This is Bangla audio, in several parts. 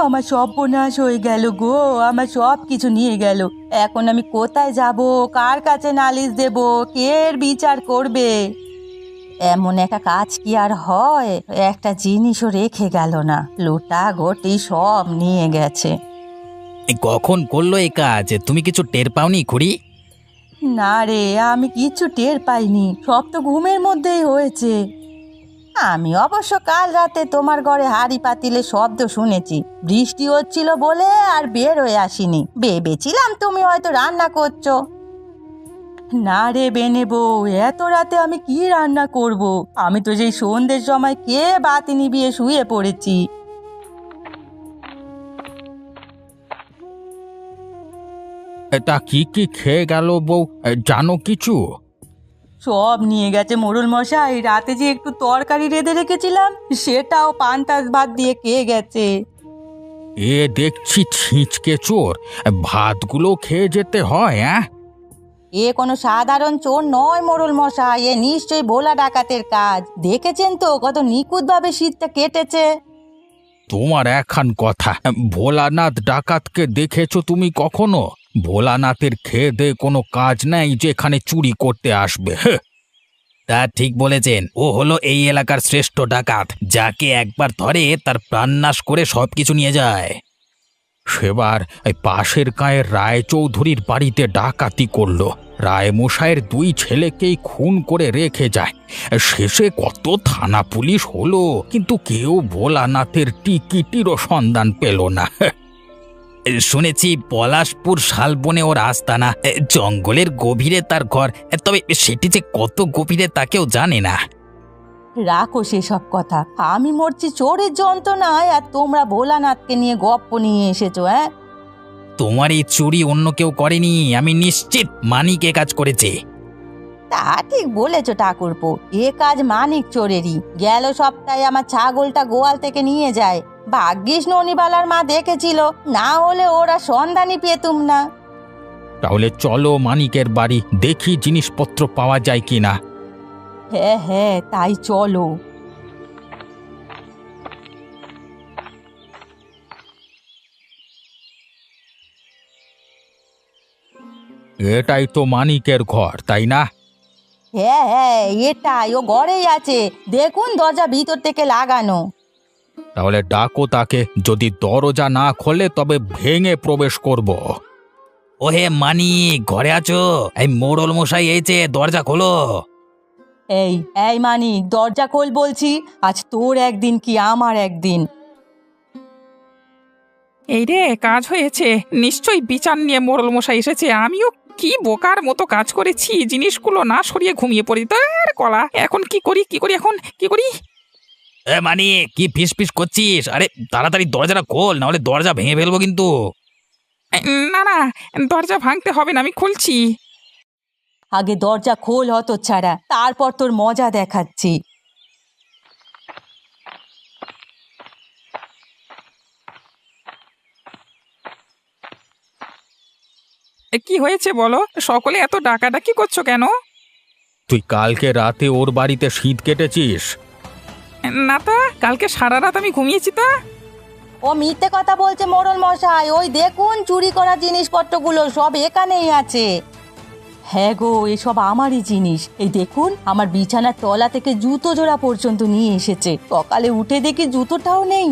আমার সর্বনাশ হয়ে গেল গো, আমার সব কিছু নিয়ে গেল। এখন আমি কোথায় যাব, কার কাছে নালিশ দেব, কে এর বিচার করবে? এমন একটা কাজ কি আর হয়? একটা জিনিসও রেখে গেল না, লুটা ঘটি সব নিয়ে গেছে। কখন করলো এই কাজ? তুমি কিছু টের পাওনি খুড়ি? না রে, আমি কিচ্ছু টের পাইনি, সব তো ঘুমের মধ্যেই হয়েছে। আমি অবশ্য কাল রাতে তোমার ঘরে হাঁড়ি পাতিলে শব্দ শুনেছি, বৃষ্টি হচ্ছিল বলে আর বের হয়ে আসিনি, ভেবেছিলাম তুমি হয়তো রান্না করছো। না রে বেনে বউ, এত রাতে আমি কি রান্না করব? আমি তো সেই সন্ধ্যের সময় কে বাতি নিভিয়ে শুয়ে পড়েছি। তা কি কি খেয়ে গেল বউ, জানো কিছু? সব নিয়ে গেছে মোড়ল মশাই, রাতে যে একটু তরকারি রেঁধে রেখেছিলাম সেটাও পান্তা ভাত দিয়ে খেয়ে গেছে। এ দেখছি ছিঁচকে চোর, ভাতগুলো খেয়ে যেতে হয়। এ কোনো সাধারণ চোর নয় মোড়ল মশাই, এ নিশ্চয়ই ভোলা ডাকাতের কাজ। দেখেছেন তো কত নিখুঁতভাবে শীতটা কেটেছে। তোমার একখান কথা, ভোলানাথ ডাকাতকে দেখেছো তুমি কখনো? ভোলানাথের খেয়ে দে কোনো কাজ নাই যেখানে চুরি করতে আসবে। তা ঠিক বলেছেন, ও হলো এই এলাকার শ্রেষ্ঠ ডাকাত, যাকে একবার ধরে তার প্রাণনাশ করে সবকিছু নিয়ে যায়। সেবার এই পাশের গাঁয়ের রায়চৌধুরীর বাড়িতে ডাকাতি করলো, রায়মশাইয়ের দুই ছেলেকেই খুন করে রেখে যায়। শেষে কত থানা পুলিশ হলো, কিন্তু কেউ ভোলানাথের টিকিটিরও সন্ধান পেল না। শুনেছি পলাশপুর শালবনে ওর আস্তানা, জঙ্গলের গভীরে তার ঘর, তবে সেটি যে কত গভীরে তা কেউ জানে না। রাখো সেসব কথা, আমি মরছি চোরের যন্ত্রণায় আর তোমরা ভোলানাথকে নিয়ে গপ্প নিয়ে এসেছো। হ্যাঁ, তোমার এই চুরি অন্য কেউ করেনি, আমি নিশ্চিত মানিক এ কাজ করেছে। তা ঠিক বলেছো ঠাকুরপো, এ কাজ মানিক চোরেরই। গেল সপ্তাহে আমার ছাগলটা গোয়াল থেকে নিয়ে যায়, ভাগ্যিস ননিবালার মা দেখেছিল, না হলে ওরা সন্ধানই পেতুম না। তাহলে চলো মানিকের বাড়ি, দেখি জিনিসপত্র পাওয়া যায় কিনা। হ্যাঁ হ্যাঁ, তাই চলো। এটাই তো মানিকের ঘর, তাই না? হ্যাঁ হ্যাঁ, এটাই, ও ঘরেই আছে, দেখুন দরজা ভিতর থেকে লাগানো। তাহলে ডাকো তাকে, যদি দরজা না খোলে তবে ভেঙে প্রবেশ করব। ওহে মানিক, ঘরে আছো? এই মোড়ল মশাই এইছে, দরজা খোলো। এই এই মানিক, দরজা খোল বলছি, আজ তোর একদিন কি আমার একদিন। এই রে, কাজ হয়েছে নিশ্চয়ই, বিচার নিয়ে মোড়ল মশাই এসেছে। আমিও কি বোকার মতো কাজ করেছি, জিনিসগুলো না সরিয়ে ঘুমিয়ে পড়ি। তার কলা, এখন কি করি কি করি, এখন কি করি? মানিক, কি ফিস ফিস করছিস? আরে তাড়াতাড়ি দরজাটা খোল, না হলে দরজা ভেঙে ফেলবো কিন্তু। না না, দরজা ভাঙতে হবে না, আমি খুলছি। আগে দরজা খোল হতচ্ছাড়া, তারপর তোর মজা দেখাচ্ছি। কি হয়েছে বলো, সকলে এত ডাকাডাকি করছো কেন? তুই কালকে রাতে ওর বাড়িতে শীত কেটেছিস? না তো, কালকে সারা রাত আমি ঘুমিয়েছি তো। ও মিথ্যে কথা বলছে মোড়ল মশাই, ওই দেখুন চুরি করা জিনিসপত্রগুলো সব এখানেই আছে। হ্যাঁ গো, এসব আমারই জিনিস। এই দেখুন, আমার বিছানার তলা থেকে জুতো জোড়া পর্যন্ত নিয়ে এসেছে, সকালে উঠে দেখি জুতোটাও নেই।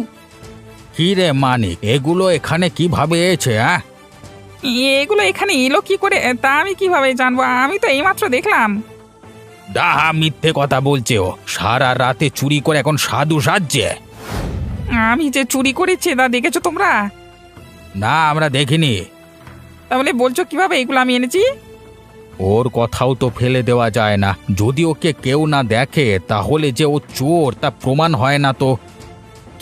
কি রে মানিক, এগুলো এখানে কিভাবে এসেছে? এগুলো এখানে এলো কি করে তা আমি কিভাবে জানবো? আমি তো এইমাত্র দেখলাম। ডাহা মিথ্যে কথা বলছে ও, সারা রাতে চুরি করে এখন সাধু সাজছে। আমি যে চুরি করেছি তা দেখেছো তোমরা? না, আমরা দেখিনি। তাহলে বলছো কিভাবে এগুলো আমি এনেছি? ওর কথাও তো ফেলে দেওয়া যায় না, যদি ওকে কেউ না দেখে তাহলে যে ও চোর তা প্রমাণ হয় না তো।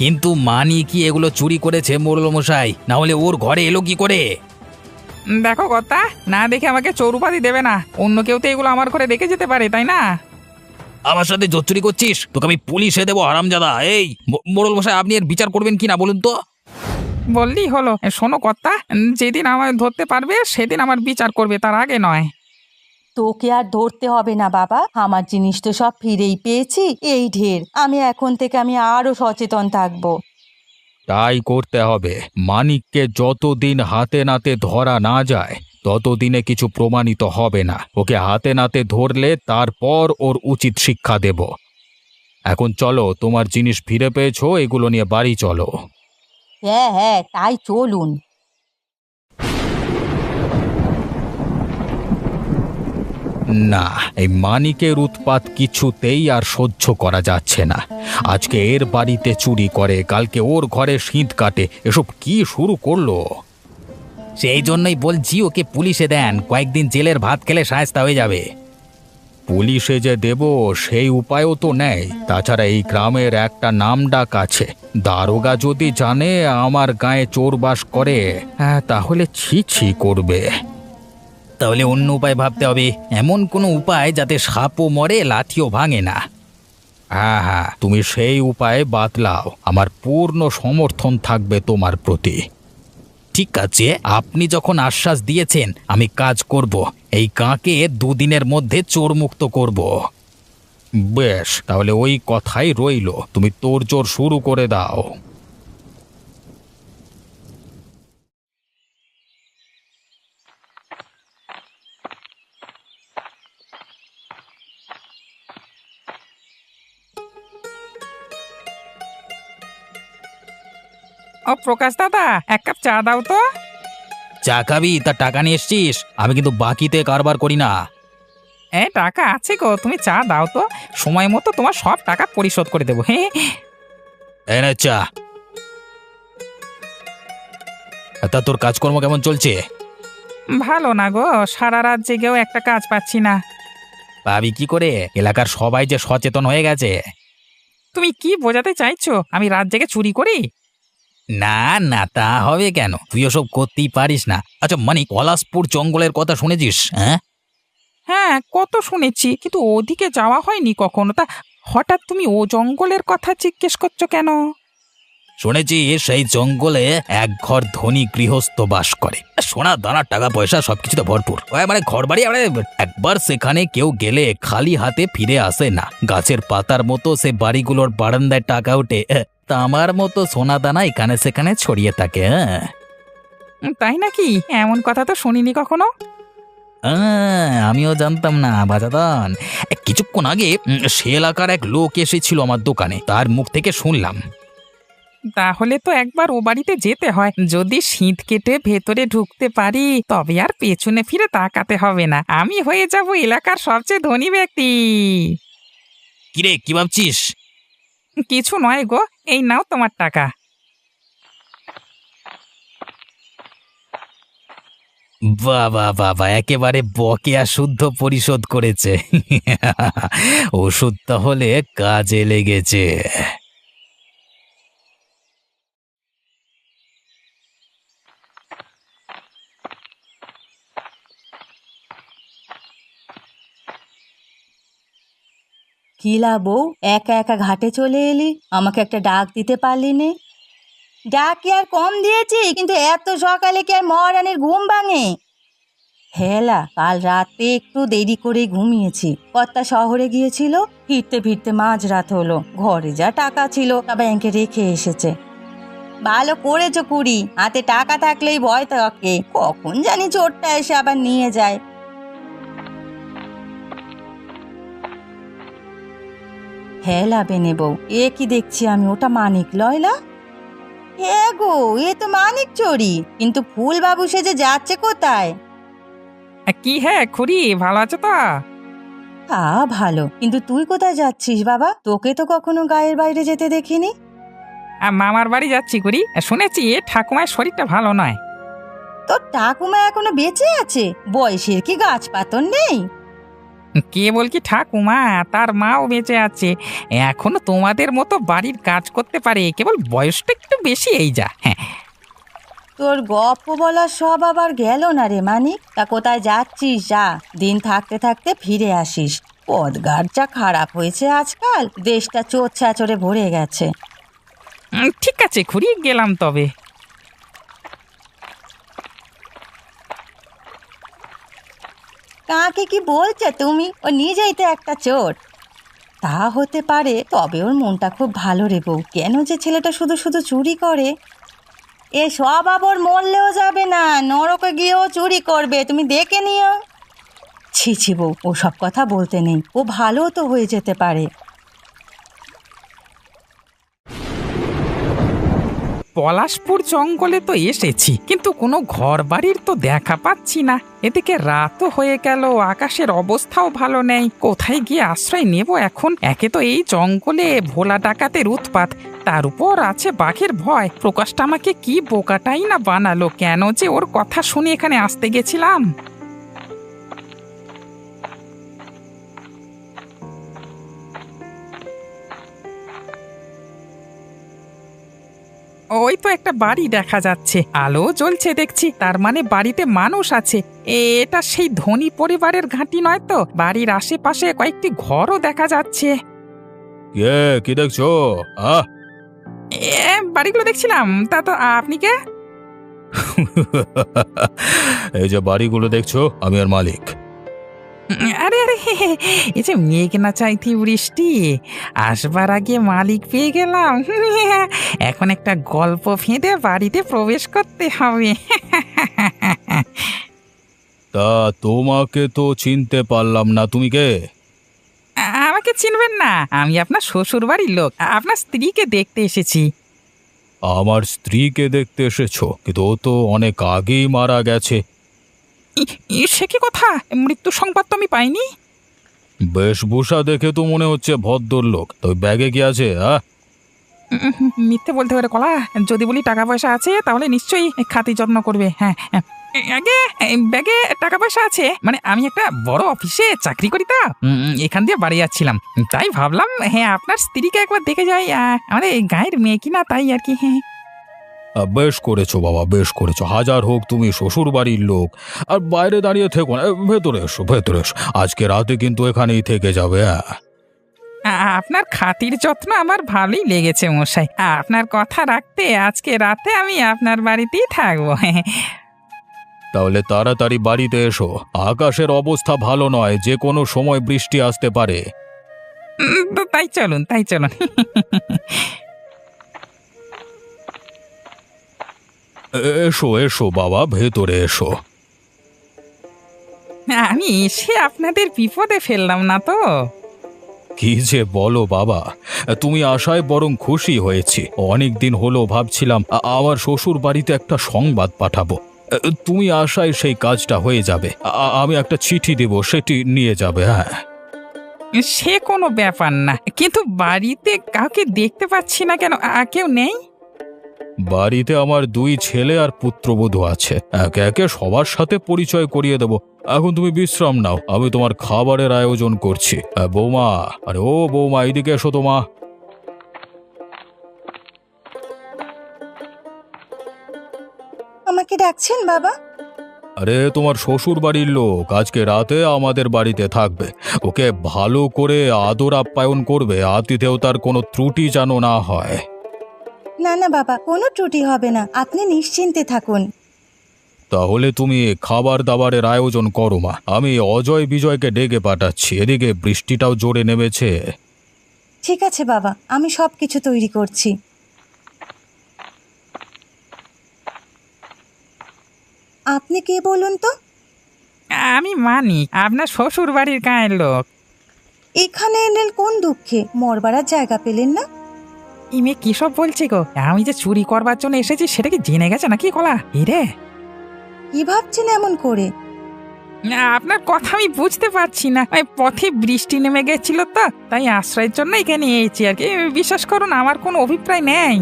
কিন্তু মানি কি এগুলো চুরি করেছে মোড়ল মশাই, না হলে ওর ঘরে এলো কি করে? দেখো কর্তা, না দেখে আমাকে চোর উপাধি দেবে না। অন্য কেউ তো এগুলো আমার ঘরে রেখে যেতে পারে, তাই না? আমার সাথে জোচ্চুরি করছিস, তোকে আমি পুলিশে দেবো হারামজাদা। এই মোড়ল মশাই, আপনি এর বিচার করবেন কি না বলুন তো? বললেই হলো। শোনো কর্তা, যেদিন আমায় ধরতে পারবে সেদিন আমার বিচার করবে, তার আগে নয়। তোকে আর ধরতে হবে না বাবা, আমার জিনিস তো সব ফিরেই পেয়েছি, এই ঢের। আমি এখন থেকে আরো সচেতন থাকবো। তাই করতে হবে। মানিককে যতদিন হাতে নাতে ধরা না যায় ততদিনে কিছু প্রমাণিত হবে না। ওকে হাতে নাতে ধরলে তারপর ওর উচিত শিক্ষা দেব। এখন চলো, তোমার জিনিস ফিরে পেয়েছো, এগুলো নিয়ে বাড়ি চলো। হ্যাঁ হ্যাঁ, তাই চলুন। না, এই মানিকের উৎপাত কিছুতেই আর সহ্য করা যাচ্ছে না। আজকে এর বাড়িতে চুরি করে, কালকে ওর ঘরে শীত কাটে, এসব কি শুরু করলো? সেই জন্যই বলছি ওকে পুলিশে দেন, কয়েকদিন জেলের ভাত খেলে শায়েস্তা হয়ে যাবে। পুলিশে যে দেব সেই উপায়ও তো নেই। তাছাড়া এই গ্রামের একটা নামডাক আছে, দারোগা যদি জানে আমার গায়ে চোর বাস করে, তাহলে ছি ছি করবে। তাহলে অন্য উপায় ভাবতে হবে, এমন কোনো উপায় যাতে সাপও মরে লাঠিও ভাঙে না। হ্যাঁ হ্যাঁ, তুমি সেই উপায়ে বাতলাও, আমার পূর্ণ সমর্থন থাকবে তোমার প্রতি। ঠিক আছে, আপনি যখন আশ্বাস দিয়েছেন আমি কাজ করব। এই কাকে দুদিনের মধ্যে চোরমুক্ত করব। বেশ, তাহলে ওই কথাই রইল, তুমি তোড়জোড় শুরু করে দাও। ও প্রকাশ দাদা, এক কাপ চা দাও তো। চা খাবি? তা টাকা নিয়ে এসছিস? আমি কিন্তু বাকিতে কারবার করি না। টাকা আছে গো, তুমি চা দাও তো, সময় মতো তোমার সব টাকা পরিশোধ করে দেবো। হ্যাঁ, এনে চা। তা তোর কাজকর্ম কেমন চলছে? ভালো না গো, সারা রাত জেগেও একটা কাজ পাচ্ছি না। ভাবি কি করে? এলাকার সবাই যে সচেতন হয়ে গেছে। তুমি কি বোঝাতে চাইছো আমি রাত জেগে চুরি করি? না না, তা হবে কেন? তুই ওসব করতেই পারিস না। আচ্ছা মানে, পলাশপুর জঙ্গলের কথা শুনেছিস? হ্যাঁ হ্যাঁ, কত শুনেছি, কিন্তু ওদিকে যাওয়া হয়নি কখনো। তা হঠাৎ তুমি ও জঙ্গলের কথা জিজ্ঞেস করছো কেন? শুনেছি সেই জঙ্গলে এক ঘর ধনী গৃহস্থ বাস করে, সোনা দানা টাকা পয়সা সবকিছুতে ভরপুর। মানে ঘর বাড়ি, একবার সেখানে কেউ গেলে খালি হাতে ফিরে আসে না। গাছের পাতার মতো সে বাড়িগুলোর বারান্দায় টাকা ওঠে, তা আমার মতো সোনা দানা এখানে সেখানে ছড়িয়ে থাকে। তাই নাকি? এমন কথা তো শুনিনি কখনো। আমিও জানতাম না বাজাদান। কিছুক্ষণ আগে সে এলাকার এক লোক এসেছিল আমার দোকানে, তার মুখ থেকে শুনলাম। তাহলে তো একবার ও বাড়িতে যেতে হয়। যদি শীত কেটে ভেতরে ঢুকতে পারি তবে আর পেছনে ফিরে তাকাতে হবে না। আমি হয়ে যাব এলাকার সবচেয়ে ধনী ব্যক্তি। কিরে, কি ভাবছিস? কিছু নয় গো, এই নাও তোমার টাকা। বাবা বাবা, একেবারে বকেয়া শুদ্ধ পরিশোধ করেছে। ওষুধ তাহলে কাজে লেগেছে। কিলা বউ, একা একা ঘাটে চলে এলি, আমাকে একটা ডাক দিতে পারলি নে? ডাক কি আর কম দিয়েছি, কিন্তু এত সকালে কি আর মহারানীর ঘুম ভাঙে? হেলা, কাল রাতে একটু দেরি করে ঘুমিয়েছি। কর্তা শহরে গিয়েছিল, ফিরতে ফিরতে মাঝরাত হলো। ঘরে যা টাকা ছিল তা ব্যাংকে রেখে এসেছে। ভালো করেছো কুড়ি, হাতে টাকা থাকলেই ভয় থাকে, কখন জানি চোরটা এসে আবার নিয়ে যায়। হেলা বেনে বউ, এ কি দেখছি আমি? ওটা মানিক লয়লা? হ্যাঁ গো, এ তো মানিক চোরি, কিন্তু ফুলবাবু সেজে যাচ্ছে কোথায়? কি হ্যাঁ খুড়ি, ভালো আছো তো? তা ভালো, কিন্তু তুই কোথায় যাচ্ছিস বাবা? তোকে তো কখনো গায়ের বাইরে যেতে দেখিনি। মামার বাড়ি যাচ্ছি খুড়ি। শুনেছি ঠাকুমার শরীরটা ভালো নয়। তোর ঠাকুমা এখনো বেঁচে আছে? বয়সের কি গাছ পাতর নেই? কেবল কি ঠাকুমা, তার মাও বেঁচে আছে। এখনো তোমাদের মতো বাড়ির কাজ করতে পারে, কেবল বয়সটা একটু বেশি, এই যা। হ্যাঁ, তোর গপ্প বলার সব আবার গেল না রে মানিক। তা কোথায় যাচ্ছিস? যা, দিন থাকতে থাকতে ফিরে আসিস। পদগার যা খারাপ হয়েছে আজকাল, দেশটা চোর ছাচরে ভরে গেছে। ঠিক আছে খুড়ি, গেলাম তবে। কাকে কি বলছো তুমি? ও নিজেই তো একটা চোর। তা হতে পারে, তবে ওর মনটা খুব ভালো রে বউ। কেন যে ছেলেটা শুধু শুধু চুরি করে? এ সব আবার মরলেও যাবে না, নরকে গিয়েও চুরি করবে, তুমি দেখে নিও। ছি ছি বউ, ও সব কথা বলতে নেই, ও ভালো তো হয়ে যেতে পারে। পলাশপুর জঙ্গলে তো এসেছি, কিন্তু কোনো ঘর বাড়ির তো দেখা পাচ্ছি না। এদিকে রাতও হয়ে গেল, আকাশের অবস্থাও ভালো নেই। কোথায় গিয়ে আশ্রয় নেব এখন? একে তো এই জঙ্গলে ভোলা ডাকাতের উৎপাত, তার উপর আছে বাঘের ভয়। প্রকাশটা আমাকে কি বোকাটাই না বানালো, কেন যে ওর কথা শুনে এখানে আসতে গেছিলাম। ওই তো একটা বাড়ি দেখা যাচ্ছে, আলো জ্বলছে দেখছি, তার মানে বাড়িতে মানুষ আছে। এটা সেই ধনী পরিবারের ঘাঁটি নয় তো? বাড়ির আশেপাশে কয়েকটি ঘরও দেখা যাচ্ছে। কে কি দেখছো? আহ বাড়িগুলো দেখছিলাম। তা তো আপনি কে? এই যে বাড়িগুলো দেখছো, আমি আর মালিক। আরে আরে, এই যে মেঘ না চাইতি বৃষ্টি, আসবার আগে মালিক পেয়ে গেলাম। এখন একটা গল্প ফেঁদে বাড়িতে প্রবেশ করতে হবে। তা তোমাকে তো চিনতে পারলাম না, তুমি কে? আমাকে চিনবেন না? আমি আপনার শ্বশুর বাড়ির লোক, আপনার স্ত্রীকে দেখতে এসেছি। আমার স্ত্রীকে দেখতে এসেছো? কিন্তু ও তো অনেক আগেই মারা গেছে। সে কি কথা? মৃত্যু সংবাদ তো আমি পাইনি। বেশভূষা দেখে তো মনে হচ্ছে ভদ্রলোক। তো ব্যাগে কি আছে? মিথ্যে বলতে পারে কলা? যদি বলি টাকা পয়সা আছে, তাহলে নিশ্চয়ই খাতি যত্ন করবে। হ্যাঁ হ্যাঁ, আগে ব্যাগে টাকা পয়সা আছে, মানে আমি একটা বড় অফিসে চাকরি করি তো, এখান দিয়ে বাড়ি যাচ্ছিলাম, তাই ভাবলাম হ্যাঁ আপনার স্ত্রীকে একবার দেখে যাই। আমাদের এই গায়ের মেয়ে কিনা, তাই আর কি। হ্যাঁ, বেশ করেছো বাবা, বেশ করেছো। হাজার হোক তুমি শ্বশুর বাড়ির লোক, আর বাইরে দাঁড়িয়ে থেকো না। ভেতরে এসো, ভেতরে এসো। আজকে রাতে কিন্তু এখানেই থেকে যাবে। হ্যাঁ, আপনার খাতির যত্ন আমার ভালোই লেগেছে মশাই। আপনার কথা রাখতে আজকে রাতে আমি আপনার বাড়িতেই থাকবো। তাহলে তাড়াতাড়ি বাড়িতে এসো। আকাশের অবস্থা ভালো নয়, যে কোনো সময় বৃষ্টি আসতে পারে। তো তাই চলুন, তাই চলুন। এসো এসো বাবা, ভেতরে এসো। আমি এসে আপনাদের বিপদে ফেললাম না তো? কি যে বলো বাবা, তুমি আসায় বরং খুশি হয়েছি। অনেক দিন হলো ভাবছিলাম আমার শ্বশুর বাড়িতে একটা সংবাদ পাঠাবো। তুমি আসায় সেই কাজটা হয়ে যাবে। আমি একটা চিঠি দেব, সেটি নিয়ে যাবে। হ্যাঁ, সে কোনো ব্যাপার না, কিন্তু বাড়িতে কাউকে দেখতে পাচ্ছি না কেন? কেউ নেই? বাড়িতে আমার 2 ছেলে আর পুত্রবধূ আছে। একে একে সবার সাথে পরিচয় করিয়ে দেব। এখন তুমি বিশ্রাম নাও, আমি তোমার খাবারের আয়োজন করছি। বৌমা, আরে ও বৌমা, এইদিকে এসো তো মা। আমাকে ডাকছেন বাবা? আরে তোমার শ্বশুর বাড়ির লোক আজকে রাতে আমাদের বাড়িতে থাকবে। ওকে ভালো করে আদর আপ্যায়ন করবে, আতিথেয়তার কোনো ত্রুটি যেন না হয়। না না বাবা, কোনো ত্রুটি হবে না, আপনি নিশ্চিন্তে থাকুন। তাহলে তুমি খাবার দাবারের আয়োজন করো মা। আমি অজয় বিজয়কে ডেকে পাঠাচ্ছি, এদিকে বৃষ্টিটাও জোরে নেমেছে। ঠিক আছে বাবা, আমি সব কিছু তৈরি করছি। আপনি কে বলুন তো? আমি মানি, আপনার শ্বশুর বাড়ির গায়ের লোক। এখানে এলেন কোন দুঃখে? মরবার জায়গা পেলেন না? ইমে কি সব বলছে গো? আমি যে চুরি করবার জন্য এসেছি সেটা কি জেনে গেছে নাকি কলা? রে, কি ভাবছেন এমন করে? আপনার কথা আমি বুঝতে পারছি না। ওই পথে বৃষ্টি নেমে গেছিল তো, তাই আশ্রয়ের জন্য এখানে এসেছি আর কি। বিশ্বাস করুন, আমার কোনো অভিপ্রায় নেই।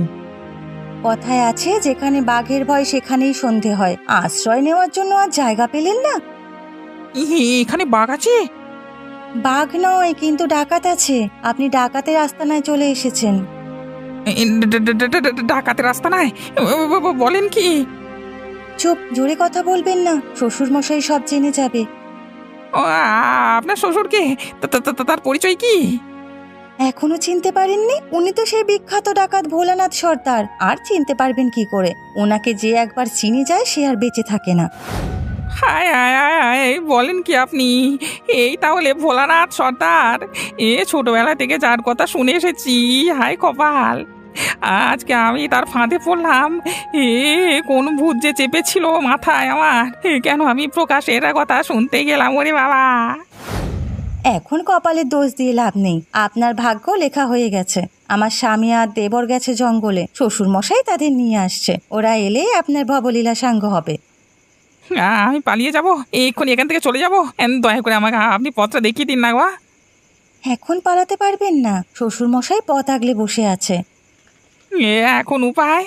কথায় আছে, যেখানে বাঘের ভয় সেখানেই সন্ধে হয়। আশ্রয় নেওয়ার জন্য আর জায়গা পেলেন না? এখানে বাঘ আছে? বাঘ নয়, কিন্তু ডাকাত আছে। আপনি ডাকাতের আস্তানায় চলে এসেছেন। ডাকাতের রাস্তা নাই? বলেন কি? চুপ, জোরে কথা বলবেন না, শ্বশুর মশাই সব জেনে যাবে। ও, আপনার শ্বশুরকে? তার পরিচয় কি? এখনো চিনতে পারেননি? উনি তো সেই বিখ্যাত ডাকাত ভোলানাথ সর্দার। আর চিনতে পারবেন কি করে? ওনাকে যে একবার চিনে যায় সে আর বেঁচে থাকে না। হায় হায় হায় হায়, বলেন কি আপনি? এই তাহলে ভোলানাথ সর্দার, ছোটবেলা থেকে যার কথা শুনে এসেছি। হায় কপাল, আজকে আমি তার ফাঁদে পড়লাম। এ কোন ভূত যে চেপেছিল মাথায় আমার, কেন আমি প্রকাশের এরা কথা শুনতে গেলাম? ওরে বাবা! এখন কপালের দোষ দিয়ে লাভ নেই, আপনার ভাগ্য লেখা হয়ে গেছে। আমার স্বামী আর দেবর গেছে জঙ্গলে, শ্বশুর মশাই তাদের নিয়ে আসছে। ওরা এলেই আপনার ভবলীলা সাঙ্গ হবে। আমি পালিয়ে যাব, এক্ষুনি এখান থেকে চলে যাব। দয়া করে আমাকে আপনি পথটা দেখিয়ে দিন না গো। এখন পালাতে পারবেন না, শ্বশুর মশাই পথ আগলে বসে আছে। এখন উপায়?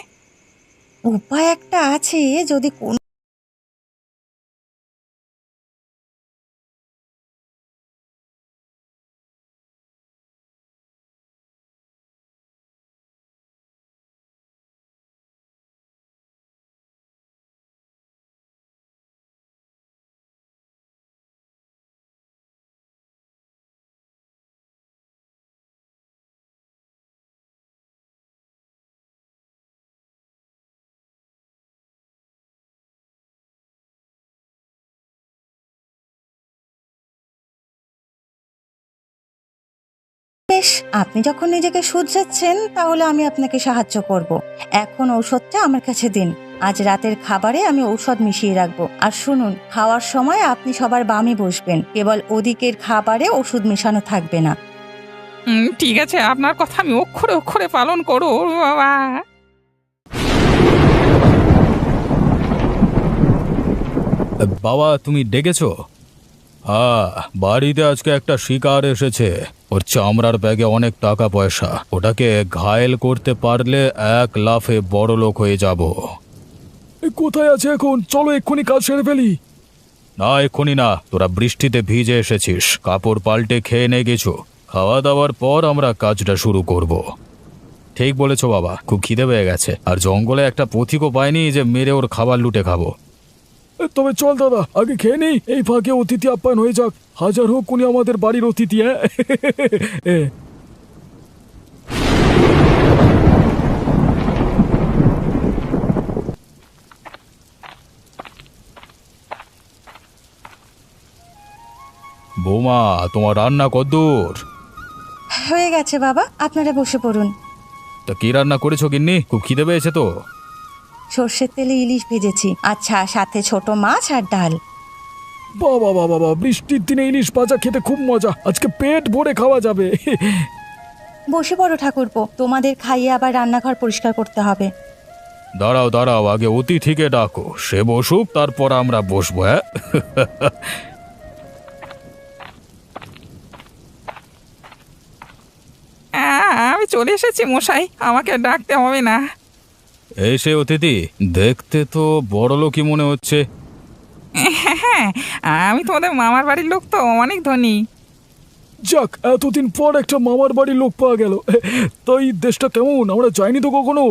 উপায় একটা আছে, যদি কোন বেশ, আপনি যখন নিজেকে শুধরাচ্ছেন তাহলে আমি আপনাকে সাহায্য করব। এখন ঔষধটা আমার কাছে দিন। আজ রাতের খাবারে আমি ঔষধ মিশিয়ে রাখবো। আর শুনুন, খাওয়ার সময় আপনি সবার বামে বসবেন, কেবল ওদিকের খাবারে ওষুধ মেশানো থাকবে না। ঠিক আছে, আপনার কথা আমি অক্ষরে অক্ষরে পালন করো বাবা। বাবা, তুমি ডেকেছো? হ্যাঁ, বাড়িতে আজকে একটা শিকার এসেছে। ওর চামড়ার ব্যাগে অনেক টাকা পয়সা। ওটাকে ঘায়েল করতে পারলে এক লাফে বড় লোক হয়ে যাব। কোথায় আছে এখন? চলো এক্ষুনি কাজ সেরে ফেলি। না, এক্ষুনি না, তোরা বৃষ্টিতে ভিজে এসেছিস, কাপড় পাল্টে খেয়ে নে কিছু। খাওয়া দাওয়ার পর আমরা কাজটা শুরু করব। ঠিক বলেছো বাবা, খুব খিদে পেয়ে গেছে, আর জঙ্গলে একটা পথিকও পাইনি যে মেরে ওর খাবার লুটে খাবো। তবে চল দাদা, আগে খেয়ে নেই, এই ফাঁকে অতিথি আপ্যায়ন হয়ে যাক। হাজার হোক উনি আমাদের বাড়ির অতিথি। হ্যাঁ বৌমা, তোমার রান্না কদ্দূর? হয়ে গেছে বাবা, আপনারা বসে পড়ুন। তা কি রান্না করেছো গিন্নি? খুব খিদে পেয়েছে তো। সর্ষের তেলে ইলিশ ভেজেছি, আচ্ছা সাথে ছোট মাছ আর ডাল। বাবা বাবা বাবা, বৃষ্টির দিনে ইলিশ ভাজা খেতে খুব মজা, আজকে পেট ভরে খাওয়া যাবে। বসে পড়ো ঠাকুরপো, তোমাদের খাইয়ে আবার রান্নাঘর পরিষ্কার করতে হবে। দাঁড়াও দাঁড়াও, আগে অতিথিকে ডাকো, সে বসুক, তারপর আমরা বসবো। হ্যাঁ আমি চলে এসেছি মশাই, আমাকে ডাকতে হবে না। এই সে অতিথি, দেখতে তো বড় লোকই মনে হচ্ছে। হ্যাঁ, আমি তোমাদের মামার বাড়ির লোক, তো অনেক ধনী। যাক, এতদিন পর একটা মামার বাড়ির লোক পাওয়া গেল। তাই দেশটা কেমন? আমরা যাইনি তো কখনো।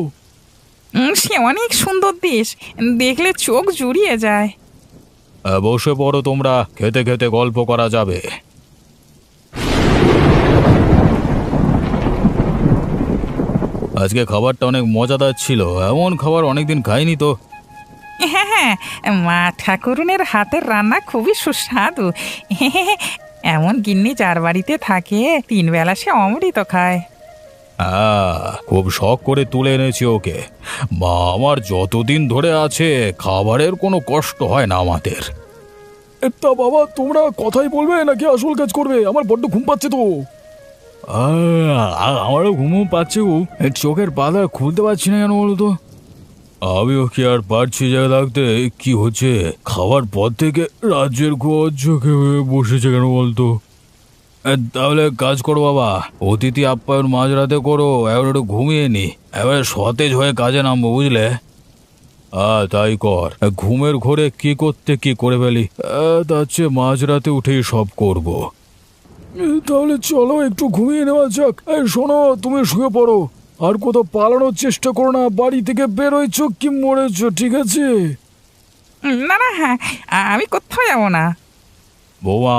সে অনেক সুন্দর দেশ, দেখলে চোখ জুড়িয়ে যায়। বসে পড়ো তোমরা, খেতে খেতে গল্প করা যাবে। আজকে খাবারটা অনেক মজাদার ছিল, এমন খাবার অনেকদিন খাইনি তো। হ্যাঁ হ্যাঁ, মা ঠাকুরুনের হাতের রান্না খুবই সুস্বাদু। এমন গিন্নি যার বাড়িতে থাকে, 3 বেলা সে অমৃত খায়। হ্যাঁ, খুব শখ করে তুলে এনেছি ওকে। মা আমার যতদিন ধরে আছে, খাবারের কোনো কষ্ট হয় না আমাদের। তা বাবা, তোমরা কথাই বলবে নাকি আসল কাজ করবে? আমার বড্ড ঘুম পাচ্ছে তো। আমারও ঘুমও পাচ্ছে গো, চোখের পাতা খুলতে পারছি না কেন বলো তো। আমিও কি আর পারছি যে লাগতে? কি হচ্ছে? খাওয়ার পর থেকে রাজ্যের ঘর চোখে হয়ে বসেছে কেন বলতো? তাহলে কাজ করো বাবা, অতিথি আপ্যায়ন মাঝরাতে করো, এবার একটু ঘুমিয়ে নি, এবার সতেজ হয়ে কাজে নামবো, বুঝলে? তাই কর। ঘুমের ঘোরে কি করতে কি করে ফেলি, তার চেয়ে মাঝরাতে উঠেই সব করব। তাহলে চলো একটু ঘুমিয়ে নেওয়া যাক। শোনো, তুমি শুয়ে পড়ো, আর কোথাও পালানোর চেষ্টা করো না। বাড়ি থেকে বেরোয়ছ কি মরেছ, ঠিক আছে? না না, হ্যাঁ, আমি কোথাও যাবো না। বৌমা,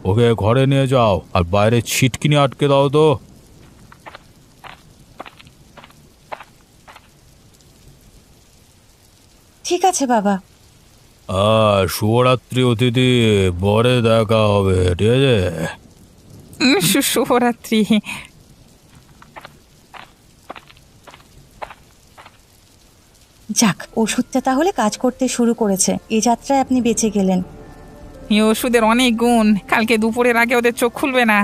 ওকে ঘরে নিয়ে যাও, আর বাইরে ছিটকিনি আটকে দাও তো। ঠিক আছে বাবা। শুভরাত্রি অতিথি, পরে দেখা হবে, ঠিক আছে? শুভরাত্রি। যাক, ওষুধটা তাহলে কাজ করতে শুরু করেছে। এ যাত্রায় আপনি বেঁচে গেলেন। এই ওষুধের অনেক গুণ, কালকে দুপুরের আগে ওদের চোখ খুলবে না।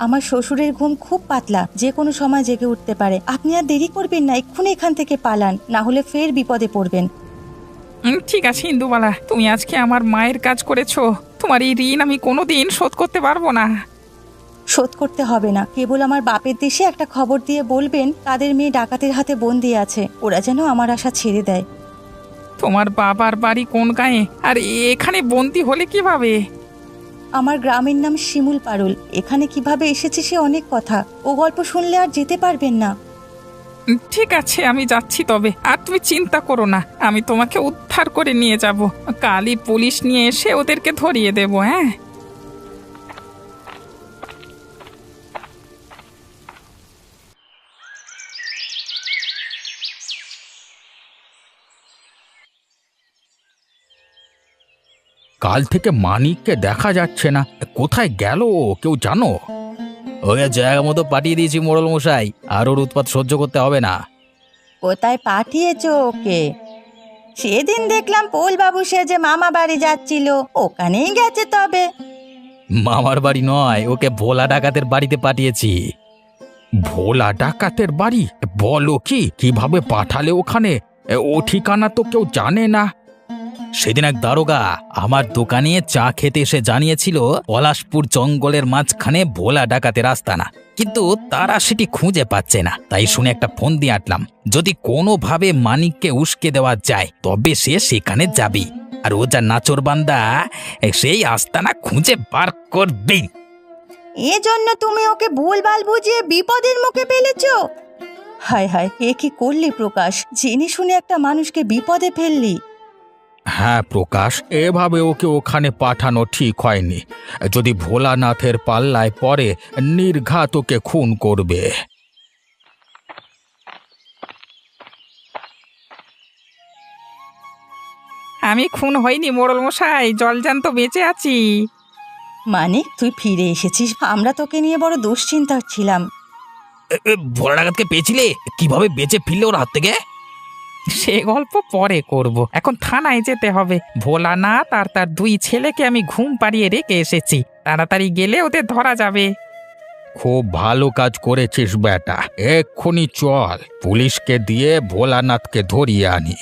আমার শ্বশুরের ঘুম খুব পাতলা, যে কোনো সময় জেগে উঠতে পারে। আপনি আর দেরি করবেন না, এক্ষুনি এখান থেকে পালান, না হলে ফের বিপদে পড়বেন। ঠিক আছে ইন্দুবালা, তুমি আজকে আমার মায়ের কাজ করেছো, তোমার এই ঋণ আমি কোনোদিন শোধ করতে পারবো না। শোধ করতে হবে না, কেবল আমার বাপের দেশে একটা খবর দিয়ে বলবেন তাদের মেয়ে ডাকাতের হাতে বন্দি আছে, ওরা যেন আমার আশা ছেড়ে দেয়। তোমার বাবার বাড়ি কোন গাঁয়ে, আর এখানে বন্দি হলে কিভাবে? আমার গ্রামের নাম শিমুল পারুল। এখানে কিভাবে এসেছে সে অনেক কথা, ও গল্প শুনলে আর যেতে পারবেন না। ঠিক আছে, আমি যাচ্ছি তবে, আর তুমি চিন্তা করো না, আমি তোমাকে উদ্ধার করে নিয়ে যাব। কালই পুলিশ নিয়ে এসে ওদেরকে ধরিয়ে দেব। হ্যাঁ, কাল থেকে মানিককে দেখা যাচ্ছে না, কোথায় গেল ও, কেউ জানো? ওকে জায়গা মতো পাঠিয়ে দিয়েছি মোড়ল মশাই, আর ওর উৎপাত সহ্য করতে হবে না। কোথায় পাঠিয়েছো ওকে? সেদিন দেখলাম পোলবাবু সেজে মামা বাড়ি যাচ্ছিল, ওখানেই গেছে তবে। মামার বাড়ি নয়, ওকে ভোলা ডাকাতের বাড়িতে পাঠিয়েছি। ভোলা ডাকাতের বাড়ি? বলো কি, কিভাবে পাঠালে ওখানে? ও ঠিকানা তো কেউ জানে না। সেদিন এক দারোগা আমার দোকানে চা খেতে এসে জানিয়েছিল পলাশপুর জঙ্গলের মাঝখানে ভোলা ডাকাতের আস্তানা, কিন্তু তারা সেটি খুঁজে পাচ্ছে না। তাই শুনে একটা ফোন দিয়ে আটলাম, যদি কোনোভাবে মানিককে উস্কে দেওয়া যায় তবে সে সেখানে যাবে, আর ও যা নাচর বান্দা, সেই আস্তানা খুঁজে বার করবেই। এজন্য তুমি ওকে ভুলভাল বুঝিয়ে বিপদের মুখে ফেলেছো? হায় হায়, এ কি করলি প্রকাশ, জেনে শুনে একটা মানুষকে বিপদে ফেললি। হ্যাঁ প্রকাশ, এভাবে ওকে ওখানে পাঠানো ঠিক হয়নি। যদি ভোলানাথের পাল্লায় পড়ে, নির্ঘাত ওকে খুন করবে। আমি খুন হইনি মোড়ল মশাই, জলজান্ত বেঁচে আছি। মানে তুই ফিরে এসেছিস, আমরা তোকে নিয়ে বড় দুশ্চিন্তা ছিলাম। ভোলা ডাকাতকে পেয়েছিলে? কিভাবে বেঁচে ফিরলে ওর হাত থেকে? সে গল্প পরে করব, এখন থানায় যেতে হবে। ভোলানাথ আর তার দুই ছেলেকে আমি ঘুম পাড়িয়ে রেখে এসেছি, তাড়াতাড়ি গেলে ওদের ধরা যাবে। খুব ভালো কাজ করেছিস বেটা, এক্ষুনি চল, পুলিশকে দিয়ে ভোলানাথকে ধরিয়ে আনি।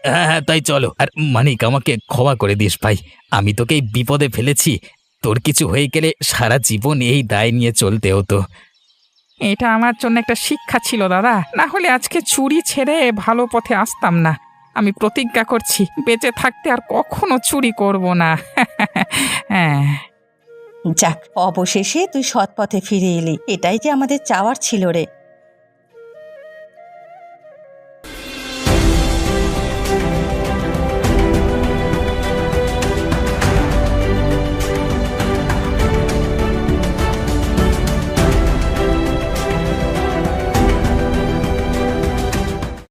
হ্যাঁ হ্যাঁ, তাই চলো। আর মানিক, আমাকে ক্ষমা করে দিস ভাই, আমি তোকে এই বিপদে ফেলেছি। তোর কিছু হয়ে গেলে সারা জীবন এই দায় নিয়ে চলতে হতো। এটা আমার জন্য একটা শিক্ষা ছিল দাদা, না হলে আজকে চুরি ছেড়ে ভালো পথে আসতাম না। আমি প্রতিজ্ঞা করছি, বেঁচে থাকতে আর কখনো চুরি করব না। হ্যাঁ, যাক, অবশেষে তুই সৎ পথে ফিরে এলি, এটাই যে আমাদের চাওয়ার ছিল রে।